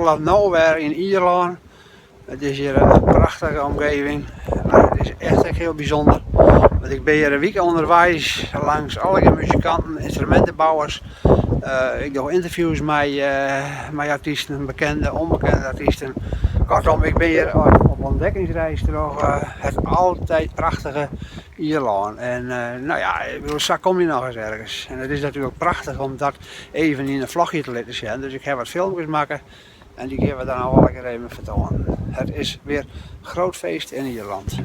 middle of nowhere in Ierland. Het is hier een prachtige omgeving. Het is echt heel bijzonder. Want ik ben hier een week onderwijs langs allerlei muzikanten, instrumentenbouwers. Ik doe interviews met artiesten, bekende, onbekende artiesten. Kortom, ik ben hier op ontdekkingsreis door het altijd prachtige Ierland. En nou ja, straks kom je nog eens ergens. En het is natuurlijk prachtig om dat even in een vlogje te laten zien. Dus ik heb wat filmpjes maken en die gaan we dan al een keer even vertonen. Het is weer groot feest in Ierland.